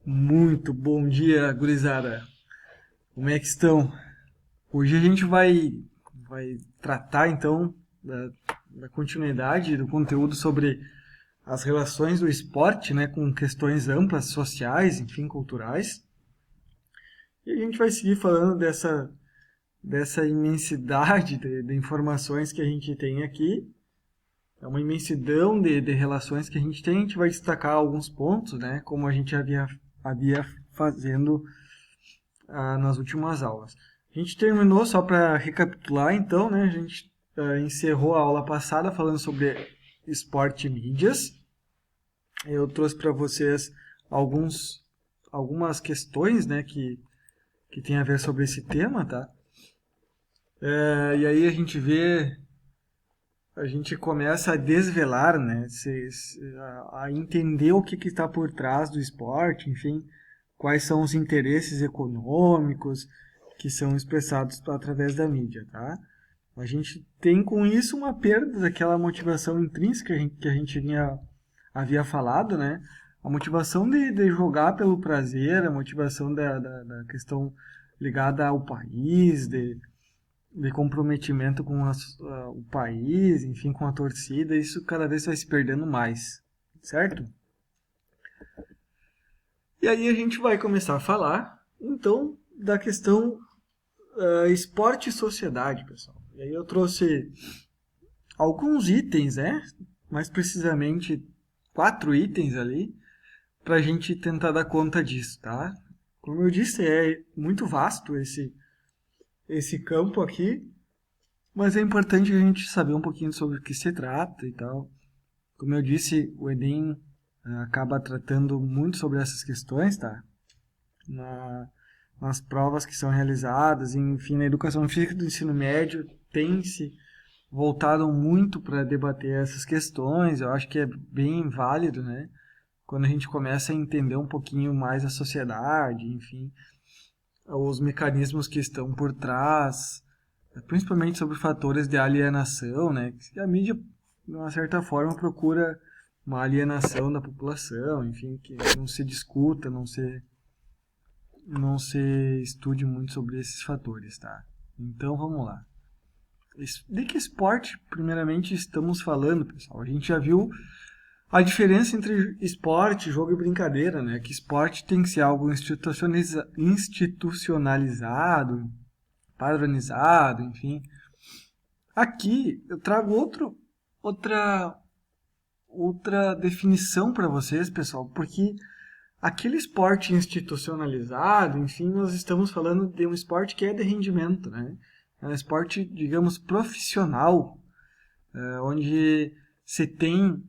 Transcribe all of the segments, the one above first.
Muito bom dia, gurizada. Como é que estão? Hoje a gente vai tratar então da continuidade do conteúdo sobre as relações do esporte, né, com questões amplas, sociais, enfim, culturais. E a gente vai seguir falando dessa imensidade de informações que a gente tem aqui. É uma imensidão de relações que a gente tem. A gente vai destacar alguns pontos, né, como a gente havia fazendo nas últimas aulas. A gente terminou, só para recapitular então, né? A gente encerrou a aula passada falando sobre esporte e mídias. Eu trouxe para vocês algumas questões, né, que tem a ver sobre esse tema, tá? E aí a gente começa a desvelar, né, a entender o que está por trás do esporte, enfim, quais são os interesses econômicos que são expressados através da mídia, tá? A gente tem com isso uma perda daquela motivação intrínseca que a gente havia falado, né? A motivação de jogar pelo prazer, a motivação da questão ligada ao país, de comprometimento com o país, enfim, com a torcida, isso cada vez vai se perdendo mais, certo? E aí a gente vai começar a falar, então, da questão esporte e sociedade, pessoal. E aí eu trouxe alguns itens, né? Mais precisamente 4 itens ali, para a gente tentar dar conta disso, tá? Como eu disse, é muito vasto esse campo aqui, mas é importante a gente saber um pouquinho sobre o que se trata e tal. Como eu disse, o Enem acaba tratando muito sobre essas questões, tá? Na, nas provas que são realizadas, enfim, na educação física do ensino médio tem-se voltado muito para debater essas questões. Eu acho que é bem válido, né? Quando a gente começa a entender um pouquinho mais a sociedade, enfim, os mecanismos que estão por trás, principalmente sobre fatores de alienação, né? Que a mídia, de uma certa forma, procura uma alienação da população, enfim, que não se discuta, não se estude muito sobre esses fatores, tá? Então vamos lá. De que esporte, primeiramente, estamos falando, pessoal? A gente já viu a diferença entre esporte, jogo e brincadeira, né? Que esporte tem que ser algo institucionalizado, padronizado, enfim. Aqui eu trago outra, outra definição para vocês, pessoal, porque aquele esporte institucionalizado, enfim, nós estamos falando de um esporte que é de rendimento, né? É um esporte, digamos, profissional, onde se tem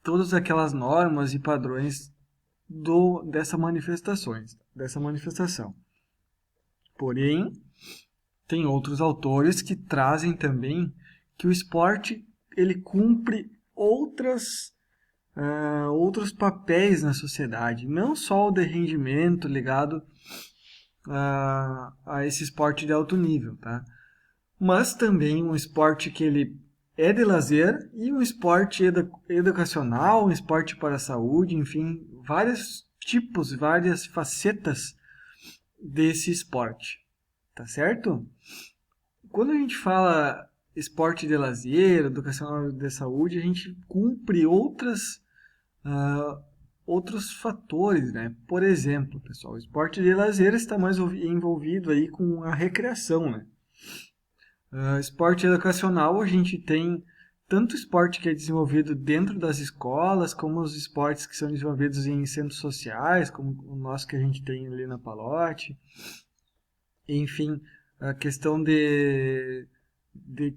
todas aquelas normas e padrões dessa manifestação. Porém, tem outros autores que trazem também que o esporte ele cumpre outros papéis na sociedade, não só o de rendimento ligado a esse esporte de alto nível, tá? Mas também um esporte que ele é de lazer e um esporte educacional, um esporte para a saúde, enfim, vários tipos, várias facetas desse esporte, tá certo? Quando a gente fala esporte de lazer, educacional de saúde, a gente cumpre ah, outros fatores, né? Por exemplo, pessoal, o esporte de lazer está mais envolvido aí com a recreação, né? Esporte educacional, a gente tem tanto esporte que é desenvolvido dentro das escolas, como os esportes que são desenvolvidos em centros sociais, como o nosso que a gente tem ali na Palote. Enfim, a questão de, de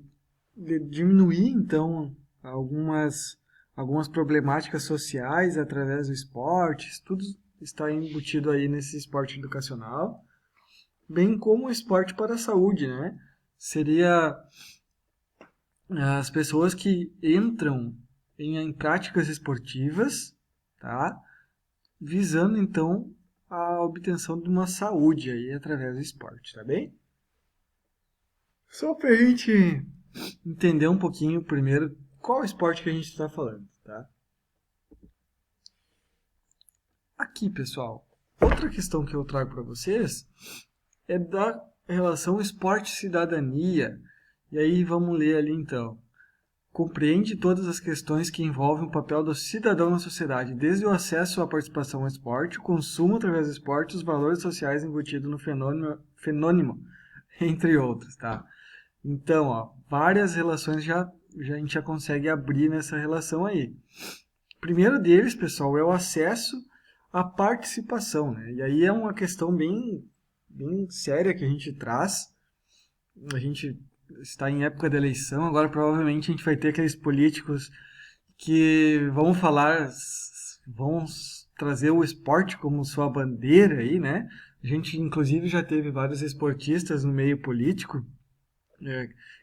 diminuir, então, algumas problemáticas sociais através do esporte, tudo está embutido aí nesse esporte educacional, bem como o esporte para a saúde, né? Seria as pessoas que entram em práticas esportivas, tá? Visando então a obtenção de uma saúde aí através do esporte, tá bem? Só para a gente entender um pouquinho primeiro qual esporte que a gente está falando, tá? Aqui, pessoal, outra questão que eu trago para vocês é da relação esporte-cidadania. E aí vamos ler ali então. Compreende todas as questões que envolvem o papel do cidadão na sociedade, desde o acesso à participação ao esporte, o consumo através do esporte, os valores sociais embutidos no fenômeno, entre outros, tá? Então, ó, várias relações a gente já consegue abrir nessa relação aí. O primeiro deles, pessoal, é o acesso à participação, né? E aí é uma questão bem séria que a gente traz. A gente está em época de eleição, agora provavelmente a gente vai ter aqueles políticos que vão trazer o esporte como sua bandeira aí, né? A gente, inclusive, já teve vários esportistas no meio político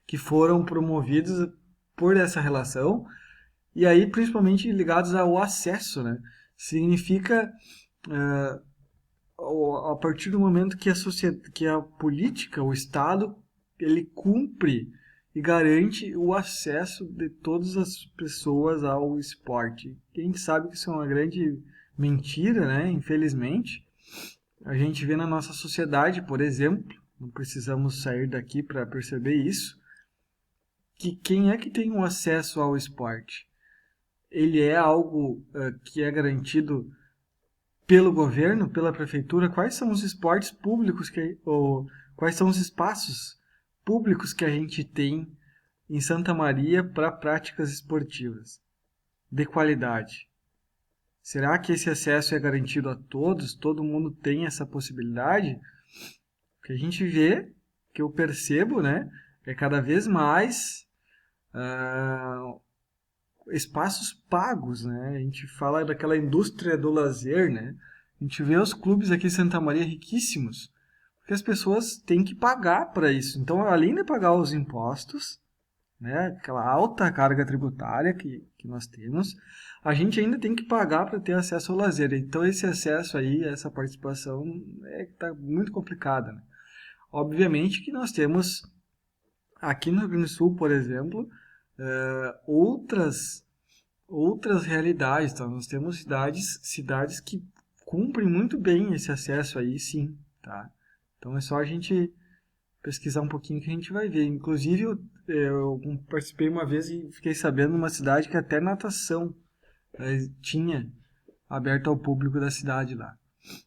que foram promovidos por essa relação, e aí principalmente ligados ao acesso, né? Significa, a partir do momento que que a política, o Estado, ele cumpre e garante o acesso de todas as pessoas ao esporte. A gente sabe que isso é uma grande mentira, né? Infelizmente. A gente vê na nossa sociedade, por exemplo, não precisamos sair daqui para perceber isso, que quem é que tem o acesso ao esporte? Ele é algo que é garantido pelo governo, pela prefeitura? Quais são os esportes públicos ou quais são os espaços públicos que a gente tem em Santa Maria para práticas esportivas de qualidade? Será que esse acesso é garantido a todos? Todo mundo tem essa possibilidade? O que a gente vê, que eu percebo, né, é cada vez mais espaços pagos, né? A gente fala daquela indústria do lazer, né? A gente vê os clubes aqui em Santa Maria riquíssimos, porque as pessoas têm que pagar para isso. Então, além de pagar os impostos, né, aquela alta carga tributária que nós temos, a gente ainda tem que pagar para ter acesso ao lazer. Então, esse acesso aí, essa participação, tá muito complicada, né? Obviamente que nós temos, aqui no Rio Grande do Sul, por exemplo, outras realidades, tá? Nós temos cidades que cumprem muito bem esse acesso aí, sim, tá? Então é só a gente pesquisar um pouquinho que a gente vai ver. Inclusive, eu participei uma vez e fiquei sabendo numa cidade que até natação tinha aberto ao público da cidade lá.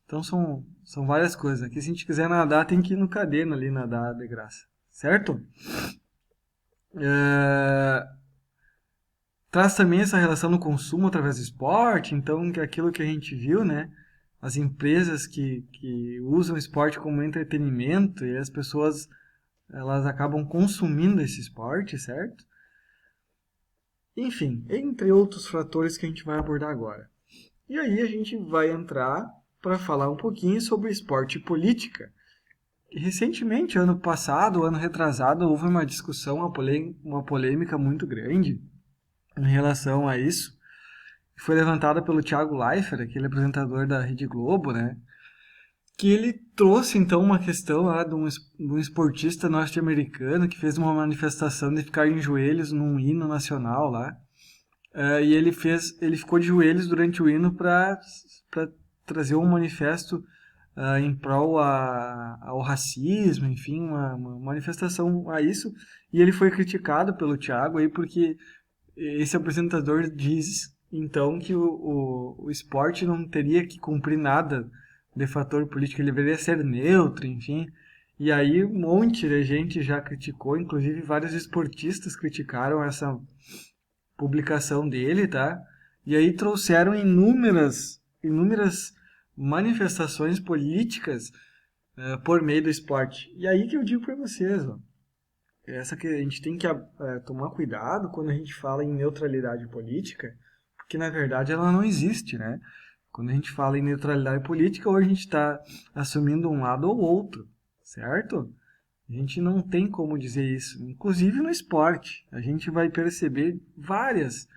Então são várias coisas. Aqui se a gente quiser nadar, tem que ir no Cadena ali nadar de graça, certo? Traz também essa relação no consumo através do esporte, então aquilo que a gente viu, né? As empresas que usam o esporte como entretenimento e as pessoas elas acabam consumindo esse esporte, certo? Enfim, entre outros fatores que a gente vai abordar agora. E aí a gente vai entrar para falar um pouquinho sobre esporte e política. E recentemente, ano passado, ano retrasado, houve uma discussão, uma polêmica muito grande em relação a isso. Foi levantada pelo Thiago Leifert, aquele apresentador da Rede Globo, né? Que ele trouxe, então, uma questão lá de um esportista norte-americano que fez uma manifestação de ficar em joelhos num hino nacional lá. E ele ficou de joelhos durante o hino para trazer um manifesto em prol ao racismo, enfim, uma manifestação a isso. E ele foi criticado pelo Thiago aí porque esse apresentador diz, então, que o esporte não teria que cumprir nada de fator político, ele deveria ser neutro, enfim. E aí um monte de gente já criticou, inclusive vários esportistas criticaram essa publicação dele, tá? E aí trouxeram inúmeras manifestações políticas por meio do esporte. E aí que eu digo para vocês, ó, essa que a gente tem que tomar cuidado quando a gente fala em neutralidade política, porque na verdade ela não existe, né? Quando a gente fala em neutralidade política, ou a gente está assumindo um lado ou outro, certo? A gente não tem como dizer isso. Inclusive no esporte, a gente vai perceber várias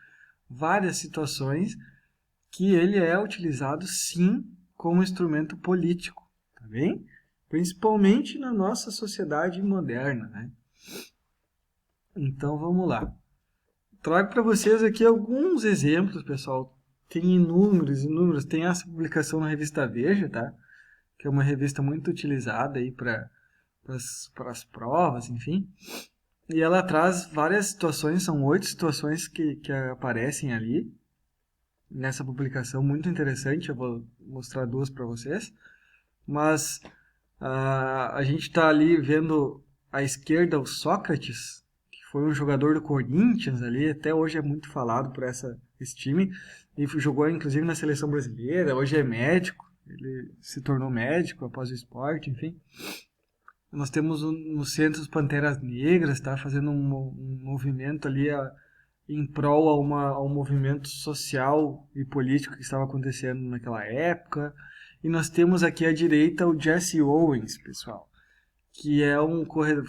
situações que ele é utilizado sim como instrumento político, tá bem? Principalmente na nossa sociedade moderna, né? Então vamos lá. Trago para vocês aqui alguns exemplos, pessoal. tem inúmeros. Tem essa publicação na revista Veja, tá? Que é uma revista muito utilizada aí para as provas, enfim. E ela traz várias situações, são 8 situações que aparecem ali nessa publicação, muito interessante. Eu vou mostrar duas para vocês. Mas a gente está ali vendo à esquerda o Sócrates, que foi um jogador do Corinthians ali, até hoje é muito falado por esse time, e jogou inclusive na seleção brasileira, hoje é médico, ele se tornou médico após o esporte, enfim. Nós temos no centro os Panteras Negras, tá, fazendo um movimento ali em prol a um movimento social e político que estava acontecendo naquela época. E nós temos aqui à direita o Jesse Owens, pessoal, que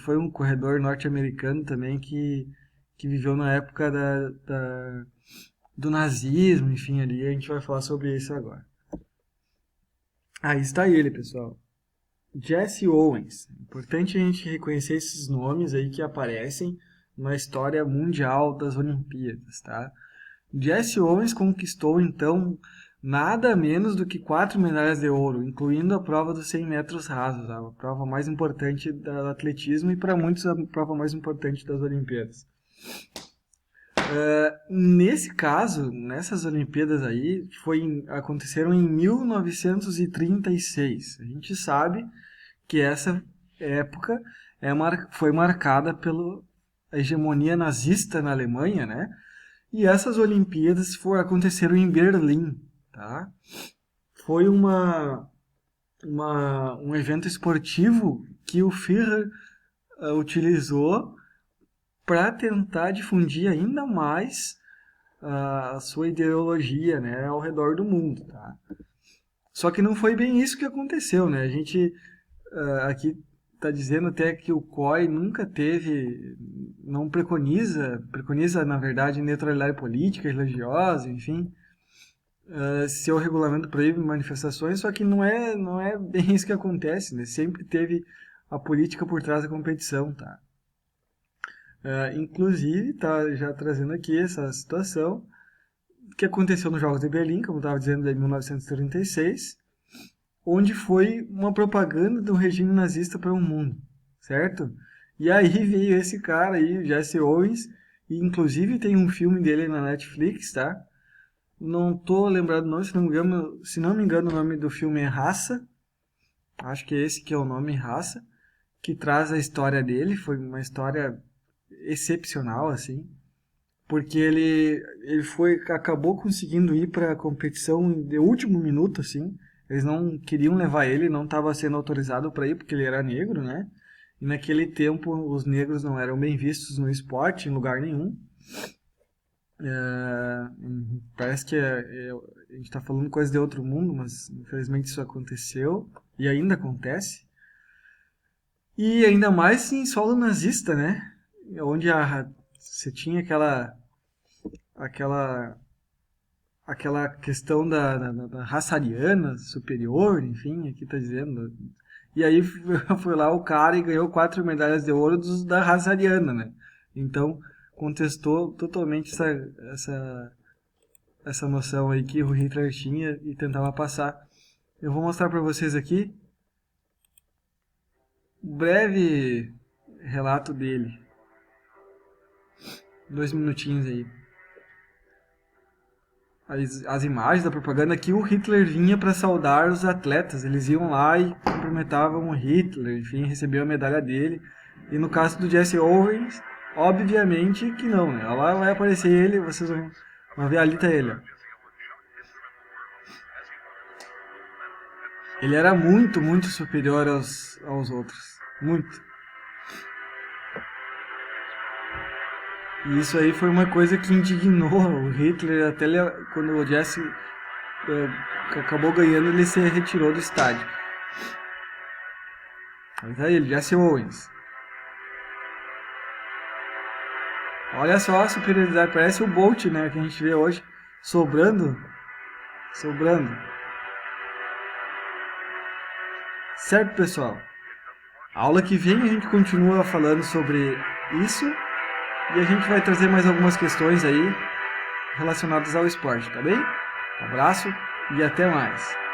foi um corredor norte-americano também que viveu na época do nazismo, enfim, ali a gente vai falar sobre isso agora. Aí está ele, pessoal. Jesse Owens. Importante a gente reconhecer esses nomes aí que aparecem na história mundial das Olimpíadas, tá? Jesse Owens conquistou, então, nada menos do que 4 medalhas de ouro, incluindo a prova dos 100 metros rasos, a prova mais importante do atletismo e, para muitos, a prova mais importante das Olimpíadas. Nesse caso, nessas Olimpíadas aí, aconteceram em 1936. A gente sabe que essa época foi marcada pela hegemonia nazista na Alemanha, né? E essas Olimpíadas aconteceram em Berlim, tá? Foi um evento esportivo que o Führer utilizou para tentar difundir ainda mais a sua ideologia, né, ao redor do mundo, tá? Só que não foi bem isso que aconteceu, né? A gente aqui está dizendo até que o COI não preconiza na verdade neutralidade política, religiosa, enfim. Seu regulamento proíbe manifestações, só que não é bem isso que acontece, né? Sempre teve a política por trás da competição, tá? Inclusive, tá já trazendo aqui essa situação que aconteceu nos Jogos de Berlim, como eu estava dizendo, em 1936, onde foi uma propaganda do regime nazista para o mundo, certo? E aí veio esse cara aí, Jesse Owens, e inclusive tem um filme dele na Netflix, tá? Não tô lembrado o nome, se não me engano o nome do filme é Raça, acho que é esse que é o nome, Raça, que traz a história dele, foi uma história excepcional, assim, porque ele acabou conseguindo ir para a competição de último minuto, assim. Eles não queriam levar ele, não estava sendo autorizado para ir porque ele era negro, né? E naquele tempo os negros não eram bem vistos no esporte em lugar nenhum. Parece que a gente está falando coisa de outro mundo, mas infelizmente isso aconteceu e ainda acontece. E ainda mais em solo nazista, né? Onde você tinha aquela questão da raça ariana superior, enfim, aqui está dizendo. E aí foi lá o cara e ganhou 4 medalhas de ouro da raça ariana, né? Então contestou totalmente essa noção aí que o Hitler tinha e tentava passar. Eu vou mostrar para vocês aqui um breve relato dele. 2 minutinhos aí. As imagens da propaganda que o Hitler vinha para saudar os atletas. Eles iam lá e cumprimentavam o Hitler, enfim, recebiam a medalha dele. E no caso do Jesse Owens, obviamente que não, né? Lá vai aparecer ele, vocês vão ver, ali tá ele, ó. Ele era muito, muito superior aos outros. Muito. E isso aí foi uma coisa que indignou o Hitler, até quando o Jesse acabou ganhando, ele se retirou do estádio. Mas aí ele, Jesse Owens. Olha só a superioridade, parece o Bolt, né, que a gente vê hoje, sobrando. Certo, pessoal? A aula que vem a gente continua falando sobre isso. E a gente vai trazer mais algumas questões aí relacionadas ao esporte, tá bem? Um abraço e até mais!